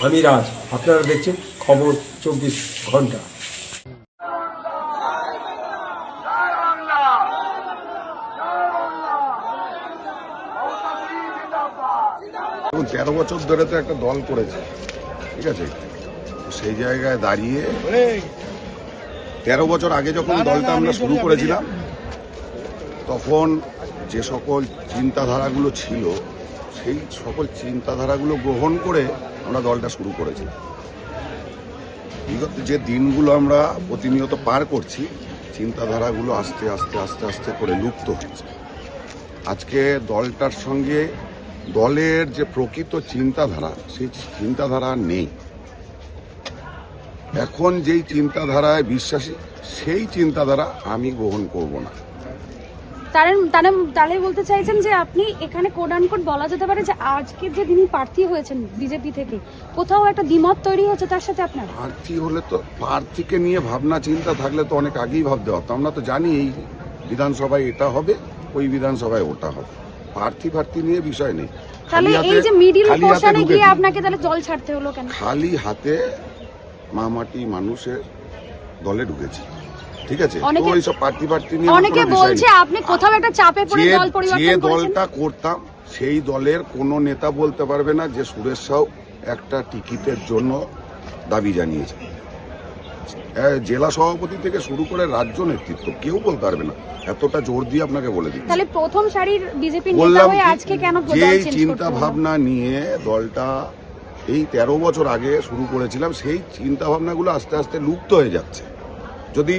আমি রাজ, আপনারা দেখছেন খবর 24 ঘন্টা। এখন 13 বছর ধরে তো একটা দল করেছে, ঠিক আছে, সেই জায়গায় দাঁড়িয়ে 13 বছর আগে যখন দলটা আমরা শুরু করেছিলাম তখন যে সকল চিন্তাধারাগুলো ছিল সেই সকল চিন্তাধারাগুলো গ্রহণ করে আমরা দলটা শুরু করেছিলাম। বিগত যে দিনগুলো আমরা প্রতিনিয়ত পার করছি, চিন্তাধারাগুলো আস্তে আস্তে আস্তে আস্তে করে লুপ্ত হচ্ছে। আজকে দলটার সঙ্গে দলের যে প্রকৃত চিন্তাধারা সেই চিন্তাধারা নেই। এখন যেই চিন্তাধারায় বিশ্বাসী সেই চিন্তাধারা আমি গ্রহণ করব না। তাহলে বলতে চাইছেন যে আপনি এখানে কোড আনকোড বলা যেতে পারে যে আজকে যে তিনি প্রার্থী হয়েছেন বিজেপি থেকে, কোথাও একটা দ্বিমত তৈরি হচ্ছে তার সাথে আপনার? প্রার্থী হলে তো প্রার্থীকে নিয়ে ভাবনা চিন্তা থাকলে তো অনেক আগেই ভাবতে পারতাম। আমরা তো জানি এই বিধানসভায় এটা হবে, ওই বিধানসভায় ওটা হবে। প্রার্থী নিয়ে বিষয় নেই। তাহলে এই যে মিডিল পোরশনে গিয়ে আপনাকে তাহলে দল ছাড়তে হলো কেন? খালি হাতে মামাটি মানুষের দলে ঢুকেছি, ঠিক আছে। তো এইসব প্রার্থী নিয়ে অনেকে বলছে আপনি কোথাও একটা চাপে পড়ে দল পরিবর্তন যে করেছেন। দলটা করতাম সেই দলের কোনো নেতা বলতে পারবে না যে সুরেশ সাউ একটা টিকিটের জন্য দাবি জানিয়েছে। জেলা সভাপতি থেকে শুরু করে রাজ্য নেতৃত্ব কেউ বলতে পারবে না, এতটা জোর দিয়ে আপনাকে বলে দিই। তাহলে প্রথম সারির বিজেপি নেতা হয়ে আজকে কেন যে চিন্তা ভাবনা নিয়ে দলটা এই 13 বছর আগে শুরু করেছিলাম সেই চিন্তা ভাবনাগুলো আস্তে আস্তে লুপ্ত হয়ে যাচ্ছে। যদি